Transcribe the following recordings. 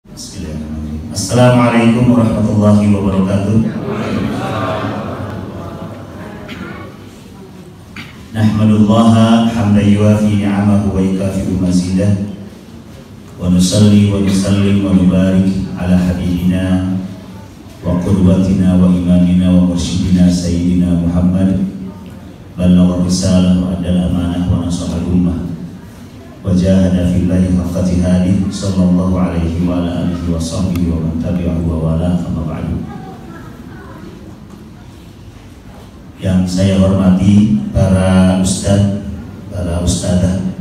Bismillahirrahmanirrahim. Assalamualaikum warahmatullahi wabarakatuh. Nahmadullaha hamdan yuwafi ni'amahu wa yukafi'u mazidah. Wa nusalli wa nusallim wa nubarik ala habibina wa qudwatina wa imamina wa mursyidina sayyidina Muhammad ballagha risalah wa adal amanah wa nasahal ummah wa jahada fillahi haqqa jihadih sallallahu alaihi wa ala alihi wa sahbihi wa man tabi'ahu wa wala amma ba'du. Yang saya hormati para ustadz, para ustadzah.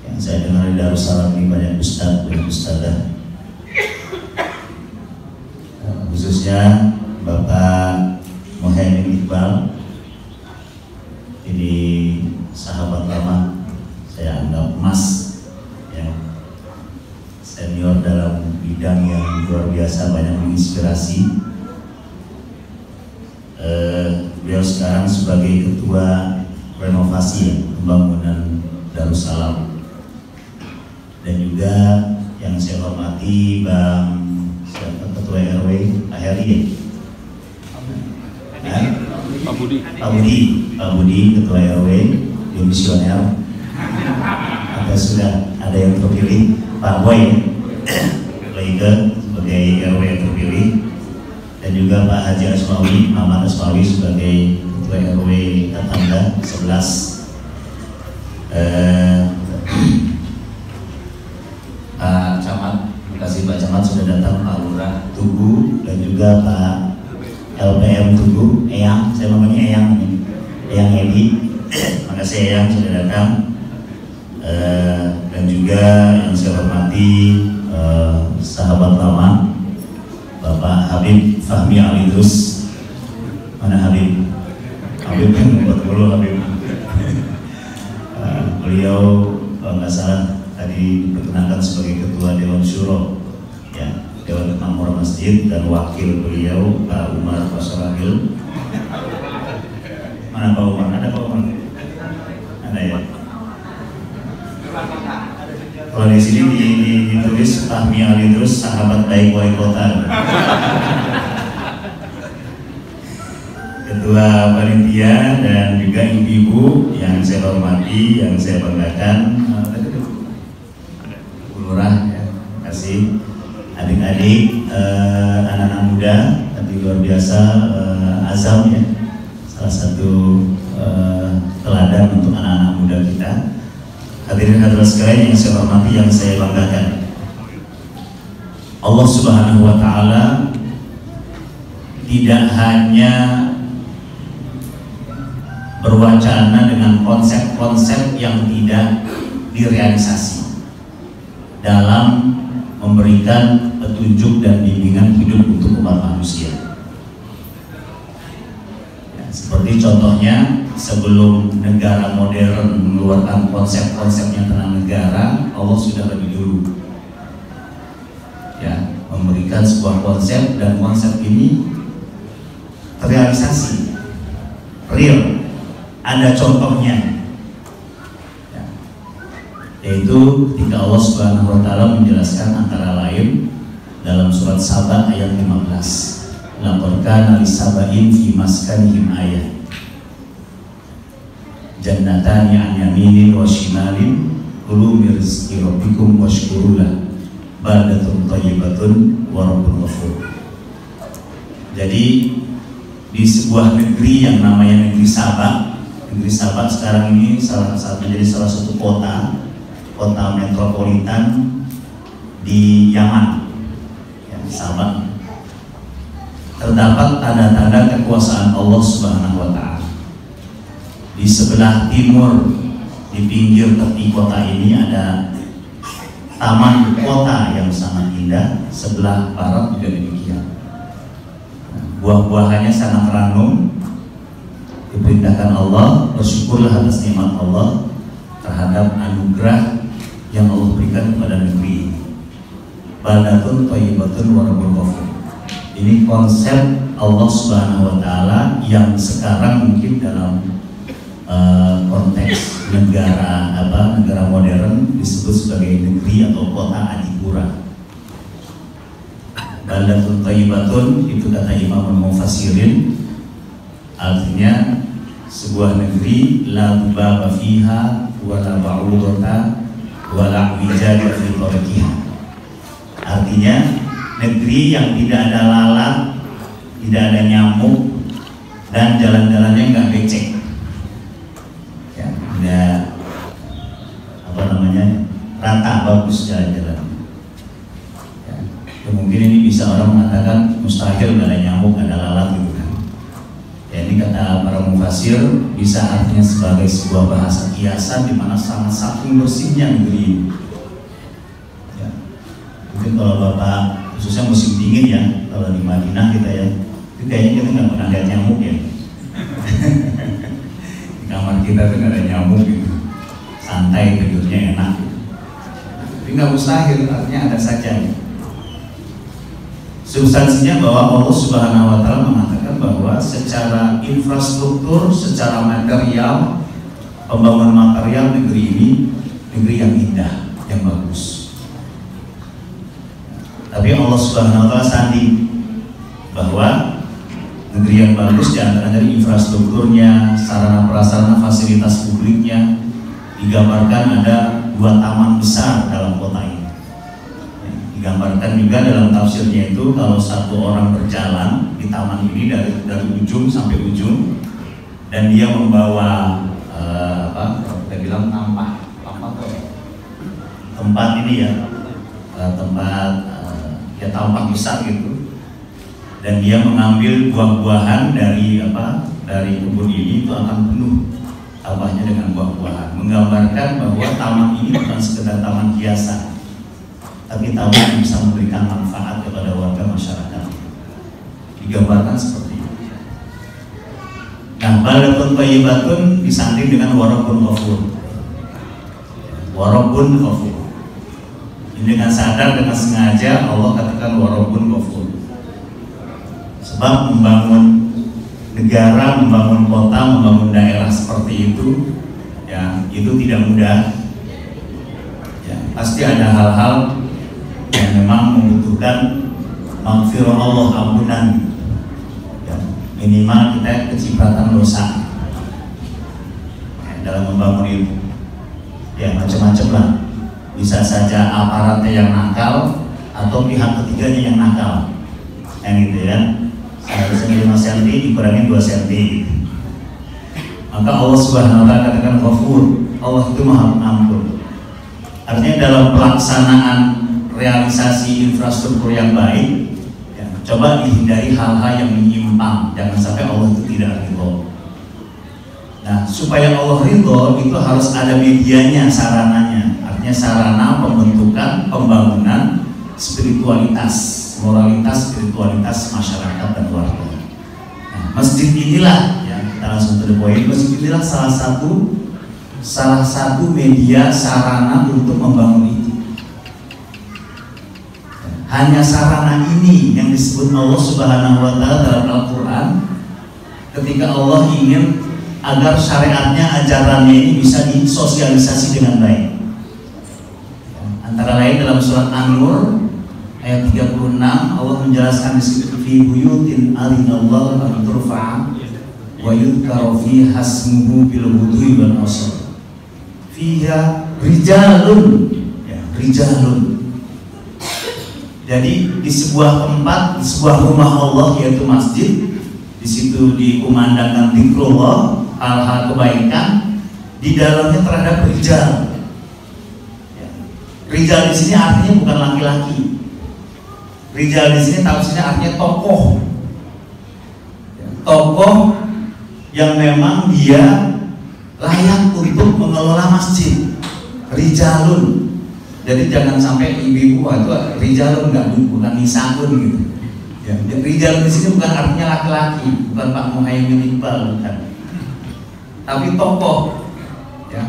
Yang saya dengar di Darussalam ini banyak ustadz dan ustadzah, khususnya Bapak Muhaimin Iqbal. Ini sahabat lama, saya anggap mas, ya, senior dalam bidang yang luar biasa, banyak menginspirasi. Beliau sekarang sebagai ketua renovasi, ya, pembangunan Darussalam. Dan juga yang saya hormati Bang Ketua RW Aheri, ya? Pak Budi Ketua RW Demisioner. Sudah ada yang terpilih, Pak Boy Leige sebagai RW yang terpilih, dan juga Pak Haji Asmawi, Mamat Asmawi sebagai Ketua RW tetangga 11. Pak Camat, terima kasih Pak Camat sudah datang, Pak Lurah Tugu, dan juga Pak LPM Tugu, Eyang, saya namanya Eyang Edi. Terima kasih Eyang sudah datang. Dan juga yang saya hormati sahabat lama Bapak Habib Fahmi Alidrus. Mana Habib? Habib kan buat dulu Habib. Beliau kalau nggak salah tadi diperkenalkan sebagai Ketua Dewan Syuro, ya, Dewan Makmur Masjid, dan wakil beliau Pak Umar Pasarahil. Mana Pak Umar? Ada Pak Umar? Ada ya? Kalau di sini ditulis Fahmi Alidrus, sahabat baik wali kota. Ketua panitia dan juga ibu-ibu yang saya hormati, yang saya banggakan, Bu Lurah, ya, terima kasih. Adik-adik, anak-anak muda, tapi luar biasa, Azam, ya, salah satu teladan untuk anak-anak muda kita. Hadirin hadirat sekalian yang saya hormati, yang saya banggakan, Allah Subhanahu wa Ta'ala tidak hanya berwacana dengan konsep-konsep yang tidak direalisasi dalam memberikan petunjuk dan bimbingan hidup untuk umat manusia. Ya, seperti contohnya, sebelum negara modern mengeluarkan konsep-konsepnya tentang negara, Allah sudah lebih dulu, ya, memberikan sebuah konsep, dan konsep ini terrealisasi, real, ada contohnya, ya, yaitu ketika Allah Subhanahu wa Ta'ala menjelaskan antara lain dalam surat Saba ayat 15, laqad kana lisabain fi maskanihim ayah jannatani an yaminin wa shimalin kulu min rizqi rabbikum washkurulah baldatun thayyibatun wa rabbun ghafur. Jadi di sebuah negeri yang namanya negeri Sabah, negeri Sabah sekarang ini menjadi salah satu kota metropolitan di Yaman, ya, Sabah. Terdapat tanda-tanda kekuasaan Allah Subhanahu wa Ta'ala. Di sebelah timur, di pinggir tepi kota ini ada taman kota yang sangat indah. Sebelah barat juga demikian. Buah-buahannya sangat ranum. Diperintahkan Allah, bersyukurlah atas nikmat Allah terhadap anugerah yang Allah berikan kepada negeri ini. Baldatun thayyibatun wa rabbun ghafur. Ini konsep Allah Subhanahu wa Ta'ala yang sekarang mungkin dalam konteks negara modern disebut sebagai negeri atau kota adipura. Baldatun thayyibatun itu kata Imam Mufassirin artinya sebuah negeri la tubaba fiha wala ba'udata wala wijada fi tariqiha. Artinya negeri yang tidak ada lalat, tidak ada nyamuk, dan jalan-jalannya nggak becek. Ya, nggak apa namanya rata, bagus jalan-jalan. Ya, mungkin ini bisa orang mengatakan mustahil nggak ada nyamuk, nggak ada lalat gitu kan. Ya, ini kata para mufasir bisa artinya sebagai sebuah bahasa kiasan di mana sangat saking bersihnya negeri ini. Ya, mungkin kalau Bapak khususnya musim dingin ya, kalau di Madinah kita ya, itu kayaknya kita nggak pernah lihat nyamuk ya. Di kamar kita tuh nggak ada nyamuk gitu, santai tidurnya enak. Tapi nggak mustahil, artinya ada saja. Substansinya bahwa Allah Subhanahu Wa Taala mengatakan bahwa secara infrastruktur, secara material, pembangunan material negeri ini negeri yang indah, yang bagus. Tapi Allah Subhanahu Wa Taala sanding bahwa negeri yang bagus diantara dari infrastrukturnya, sarana prasarana fasilitas publiknya, digambarkan ada 2 taman besar dalam kota ini. Digambarkan juga dalam tafsirnya itu kalau satu orang berjalan di taman ini dari ujung sampai ujung dan dia membawa kita bilang tempat ini ya, tempat ya tampak besar gitu, dan dia mengambil buah-buahan dari kebun ini, itu akan penuh tampaknya dengan buah-buahan, menggambarkan bahwa taman ini bukan sekedar taman hiasan, tapi taman yang bisa memberikan manfaat kepada warga masyarakat. Digambarkan seperti itu. Nah, baldatun thayyibatun disanding dengan warabbun ghafur. Warabbun ghafur. Ini dengan sadar, dengan sengaja Allah katakan warabbun ghafur. Sebab membangun negara, membangun kota, membangun daerah seperti itu, ya itu tidak mudah. Ya, pasti ada hal-hal yang memang membutuhkan maghfirah Allah, ampunan. Ya, minimal kita kecipratan dosa ya, dalam membangun itu. Ya macam-macam lah. Bisa saja aparatnya yang nakal atau pihak ketiganya yang nakal. Yang gitu ya. Seharusnya 5 cm dikurangin 2 cm. Maka Allah Subhanahu Wa Taala katakan Ghafur. Allah itu Maha Pengampun. Artinya dalam pelaksanaan realisasi infrastruktur yang baik, ya, coba dihindari hal-hal yang menyimpang. Jangan sampai Allah itu tidak ridho. Nah, supaya Allah ridho itu harus ada medianya, sarananya. Artinya sarana pembentukan, pembangunan spiritualitas, moralitas, spiritualitas masyarakat dan warga. Nah, masjid inilah, ya, kita langsung to the point. Masjid inilah salah satu media sarana untuk membangun itu. Hanya sarana ini yang disebut Allah Subhanahu Wa Taala dalam Al-Quran ketika Allah ingin agar syariatnya, ajarannya ini bisa disosialisasi dengan baik. Antara lain dalam surat An-Nur ayat 36 Allah menjelaskan di situ fi buyutin adzinallahu an turfa'a wa yudhkaru fiha hasmuhu bil ghudwi wal asr fiha rijalun, ya, rijalun. Jadi di sebuah tempat, di sebuah rumah Allah yaitu masjid, di situ dikumandangkan zikrullah, hal-hal kebaikan, di dalamnya terhadap rijal. Ya. Rijal di sini artinya bukan laki-laki. Rijal di sini tafsirnya artinya tokoh. Ya, tokoh yang memang dia layak untuk mengelola masjid. Rijalun. Jadi jangan sampai ibu-ibu itu rijalun, bukan nisakun gitu. Ya, rijal di sini bukan artinya laki-laki, bukan Pak Muhaimin Iqbal, bukan. Tapi tokoh. Ya.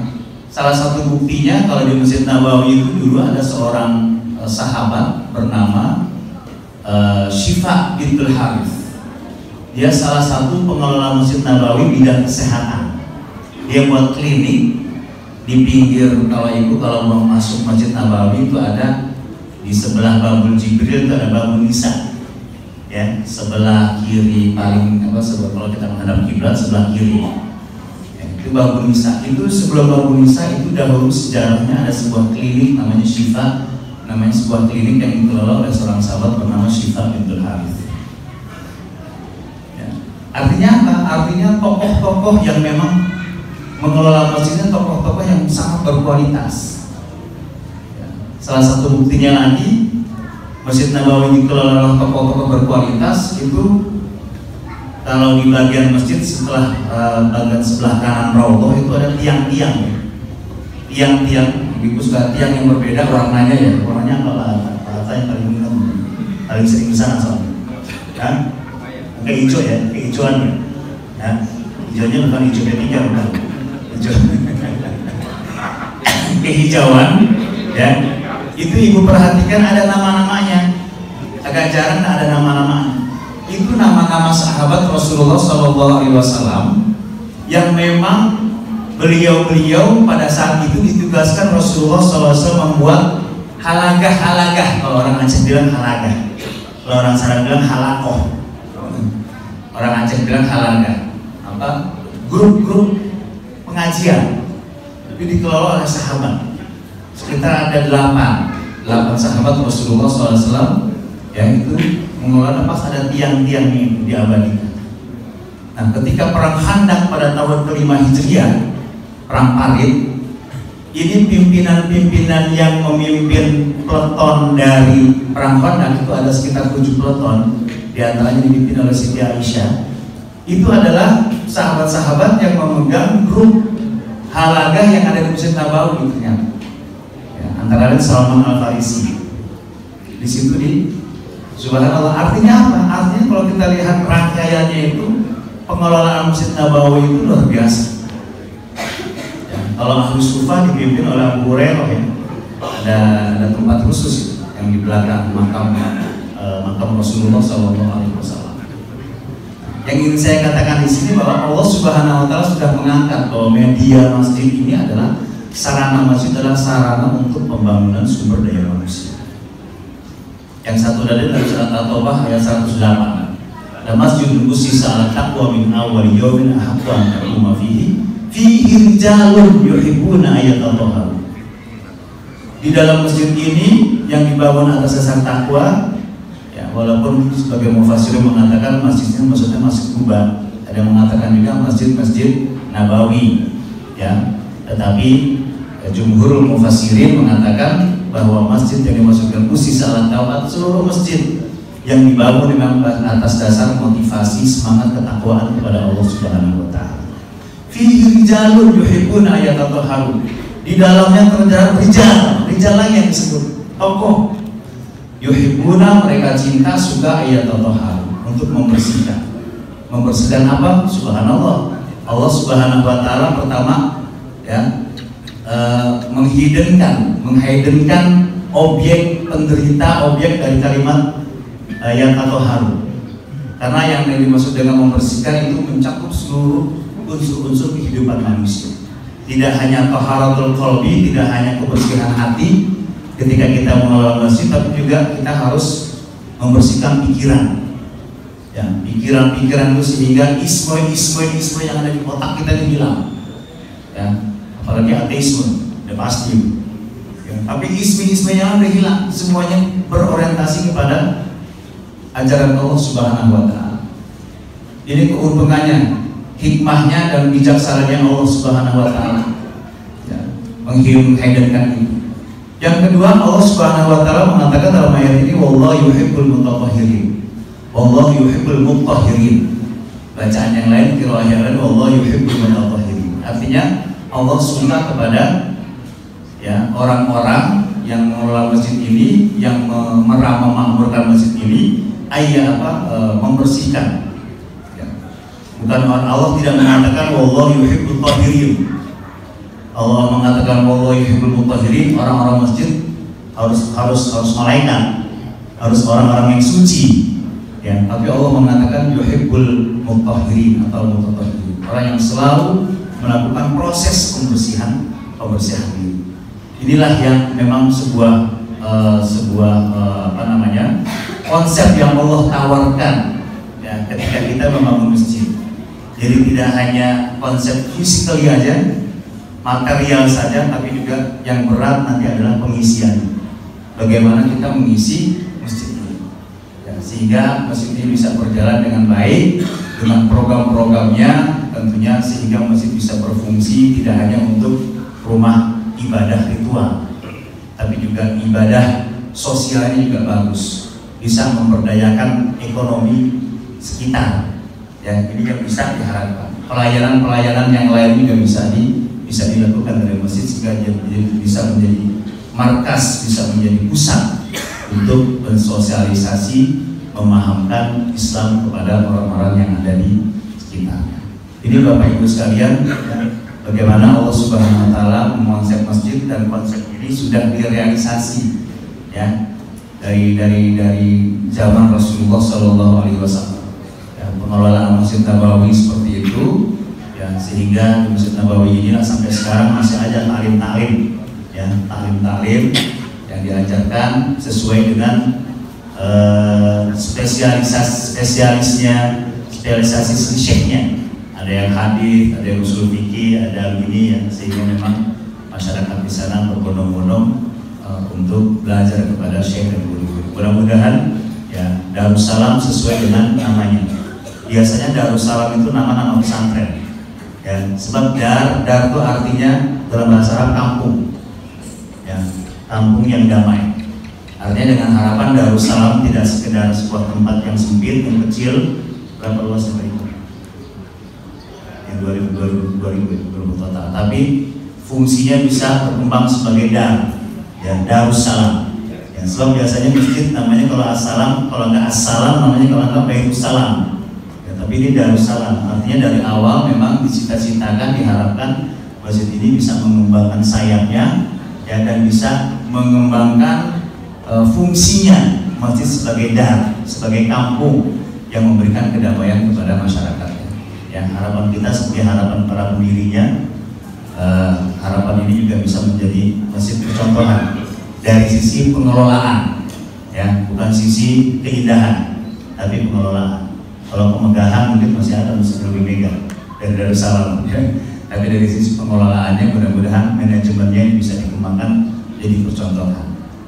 Salah satu buktinya kalau di Masjid Nabawi itu dulu ada seorang sahabat bernama Syifa bintul Harith. Dia salah satu pengelola Masjid Nabawi bidang kesehatan. Dia buat klinik di pinggir, kalau mau masuk Masjid Nabawi itu ada Di sebelah babul Jibril itu ada babul Nisa, ya, sebelah kiri paling kalau kita menghadap kiblat sebelah kiri, ya, itu babul Nisa. Itu sebelum babul Nisa itu dahulu sejarahnya ada sebuah klinik namanya Syifa, namanya sebuah klinik yang dikelola oleh seorang sahabat bernama Syifa bintul Harith. Ya. Artinya apa? Artinya tokoh-tokoh yang memang mengelola masjidnya tokoh-tokoh yang sangat berkualitas. Salah satu buktinya lagi, Masjid Nabawi dikelola oleh tokoh-tokoh berkualitas itu kalau di bagian masjid setelah bagian sebelah kanan raudhah itu ada tiang-tiang, ibu suka tiang yang berbeda warnanya ya, warnanya apa yang paling sering kesana soalnya, kan? Kayak hijau ya, kehijauan ya, hijaunya bukan hijau P3 bukan, hijau kehijauan ya. Itu ibu perhatikan ada nama-namanya, agak jarang ada nama-namanya. Itu nama-nama sahabat Rasulullah SAW yang memang beliau pada saat itu ditugaskan Rasulullah SAW membuat halagah. Kalau orang Aceh bilang halagah, kalau orang Sunda bilang halakoh, orang Aceh bilang halagah. Apa? Grup-grup pengajian. Itu dikelola oleh sahabat. Sekitar ada 8 sahabat Rasulullah SAW yang itu mengelola pas ada tiang-tiang ini diabadikan. Nah, ketika perang Khandaq pada tahun ke-5 Hijriah, perang Parit, ini pimpinan-pimpinan yang memimpin peleton dari perang Khandaq itu ada sekitar 7 peleton, diantaranya dipimpin oleh Siti Aisyah. Itu adalah sahabat-sahabat yang memegang grup halagah yang ada di Masjid Nabawi ternyata. Antara lain Salman Al-Farisi. Di situ subhanallah, artinya apa? Artinya kalau kita lihat rangkaiannya itu pengelolaan Masjid Nabawi itu luar biasa. Ya, kalau Ahlu Sufah dipimpin oleh Abu Hurairah ya, ada tempat khusus yang di belakang makam Rasulullah SAW. Yang ingin saya katakan di sini bahwa Allah Subhanahu Wa Taala sudah mengangkat bahwa media masjid ini adalah sarana masjid adalah sarana untuk pembangunan sumber daya manusia. Yang satu dari surat At-Taubah ayat 108. Dan masjidun ussisa 'ala taqwa min awwal yawmin ahaqqu an taquma fihi rijalun yuhibbuna ayyatatahharu. Di dalam masjid ini yang dibangun atas dasar takwa, ya, walaupun sebagai mufassirun mengatakan masjidnya maksudnya Masjid Kuba, ada yang mengatakan juga masjid Nabawi, ya, tetapi jumhurul mufassirin mengatakan bahwa masjid yang dimaksudkan ussisa 'ala taqwa seluruh masjid yang dibangun memang atas dasar motivasi semangat ketakwaan kepada Allah Subhanahu Wa Taala. Fihi rijalun yuhibbuna ayyatatahharu. Di dalamnya terdapat rijal lagi yang disebut tokoh. Yuhibbuna, mereka cinta, suka ayyatatahharu, untuk membersihkan. Membersihkan apa? Subhanallah. Allah Subhanahu Wa Taala pertama ya menghiddenkan objek penderita, objek dari kalimat ayyatatahharu. Karena yang dimaksud dengan membersihkan itu mencakup seluruh unsur-unsur kehidupan manusia. Tidak hanya taharatul qalbi, tidak hanya kebersihan hati ketika kita mengelola masjid, tapi juga kita harus membersihkan pikiran. Ya, pikiran-pikiran itu sehingga isme yang ada di otak kita itu hilang. Ya, apalagi ateisme, udah pasti. Ya, tapi isme yang ada hilang, semuanya berorientasi kepada ajaran Allah Subhanahu Wa Taala. Ini keuntungannya, hikmahnya dan bijaksananya Allah Subhanahu Wa Taala, ya, menghidupkan itu. Yang kedua, Allah Subhanahu Wa Taala mengatakan dalam ayat ini, wallahu yuhibbul mutahhirin. Wallahu yuhibbul mutahhirin. Bacaan yang lain, qiraah yang lain, wallahu yuhibbul mutahhirin. Artinya Allah suka kepada ya orang-orang yang mengelola masjid ini, yang memakmurkan masjid ini, membersihkan. Ya. Bukan Allah tidak mengatakan wallahu yuhibbul mutahhirin. Allah mengatakan wallahu yuhibbul mutahhirin, orang-orang masjid harus malaikat, harus orang-orang yang suci. Ya, tapi Allah mengatakan yuhibbul mutahhirin atau mutatahhirin, orang yang selalu melakukan proses pembersihan ini. Inilah yang memang sebuah sebuah konsep yang Allah tawarkan ya ketika kita membangun masjid. Jadi tidak hanya konsep fisikal aja, material saja, tapi juga yang berat nanti adalah pengisian. Bagaimana kita mengisi masjid ini ya, sehingga masjid ini bisa berjalan dengan baik dengan program-programnya tentunya, sehingga masjid bisa berfungsi tidak hanya untuk rumah ibadah ritual, tapi juga ibadah sosialnya juga bagus, bisa memberdayakan ekonomi sekitar. Ya, ini yang bisa diharapkan. Pelayanan-pelayanan yang lain juga bisa dilakukan dari masjid sehingga bisa menjadi markas, bisa menjadi pusat untuk mensosialisasi, memahamkan Islam kepada orang-orang yang ada di sekitarnya. Ini Bapak Ibu sekalian, bagaimana Allah Subhanahu wa taala mengonsep masjid, dan konsep ini sudah direalisasi ya dari zaman Rasulullah Shallallahu Alaihi Wasallam. Ya, pengelolaan Masjid Nabawi seperti itu ya, sehingga di Masjid Nabawi inilah sampai sekarang masih ada taklim ya, taklim yang diajarkan sesuai dengan spesialisasi syekhnya. Ada yang hadis, ada yang usul fikih, ada begini ya, sehingga memang masyarakat di sana berbondong-bondong untuk belajar kepada syekh dan guru-guru. Mudah-mudahan ya Darussalam sesuai dengan namanya. Biasanya Darussalam itu nama-nama pesantren ya, sebab dar itu artinya dalam bahasa Arab kampung ya, kampung yang damai. Artinya dengan harapan Darussalam tidak sekedar sebuah tempat yang sempit, yang kecil. Berapa luasnya itu? Yang 2000 total. Tapi fungsinya bisa berkembang sebagai dar, ya, Darussalam. Ya, sebab biasanya masjid namanya kalau assalam, kalau nggak assalam namanya, kalau nggak Baitussalam. Ya, tapi ini Darussalam. Artinya dari awal memang dicita-citakan, diharapkan masjid ini bisa mengembangkan sayapnya, ya, dan bisa mengembangkan fungsinya masjid sebagai dar, sebagai kampung yang memberikan kedamaian kepada masyarakatnya. Ya, harapan kita sebagai harapan para pendirinya, harapan ini juga bisa menjadi masjid percontohan dari sisi pengelolaan, ya, bukan sisi keindahan, tapi pengelolaan. Kalau kemegahan mungkin masih ada, masih lebih megah dari Darussalam, ya. Tapi dari sisi pengelolaannya mudah-mudahan manajemennya bisa dikembangkan jadi percontohan.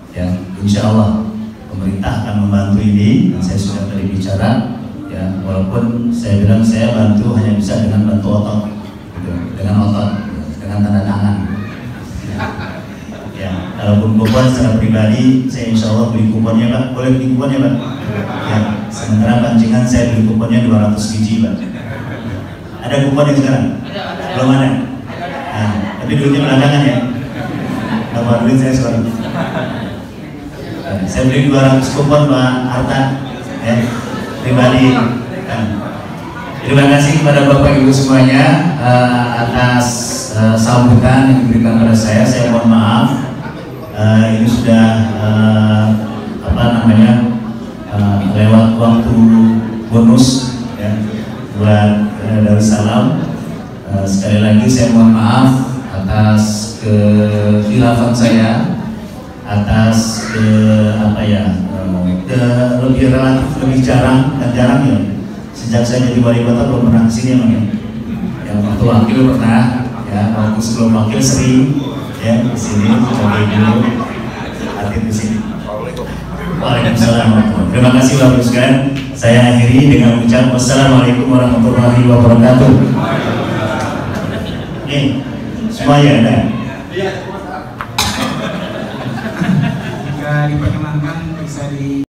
Ya, insya Allah pemerintah akan membantu ini. Dan saya sudah tadi bicara, ya, walaupun saya bilang saya bantu hanya bisa dengan bantu otot, gitu, dengan otot, dengan tanda tangan. Ya, kalaupun kupon secara pribadi, saya insya Allah beli kuponnya Pak, boleh beli kuponnya Pak. Ya, sementara pancingan saya beli kuponnya 200 biji Pak. Ada kuponnya sekarang? Belum ada. Nah, tapi duitnya belakangan ya. Dapat duit saya sekarang. Saya beli 200 kupon Pak Arta ya, pribadi. Terima kasih kepada Bapak Ibu semuanya atas sambutan yang diberikan kepada saya. Saya mohon maaf, ini sudah lewat waktu bonus ya, buat Darussalam. Sekali lagi saya mohon maaf atas kekhilafan saya, atas lebih relatif lebih jarang ya. Sejak saya jadi wali kota belum pernah kesini emang ya. Yang waktu wakil pernah, ya, waktu sebelum wakil sering ya kesini sebagai guru aktif di sini. Waalaikumsalam. Terima kasih Bapak Ibu sekalian. Saya akhiri dengan mengucap wassalamualaikum warahmatullahi wabarakatuh. Semuanya ada. Jika diperkenankan bisa di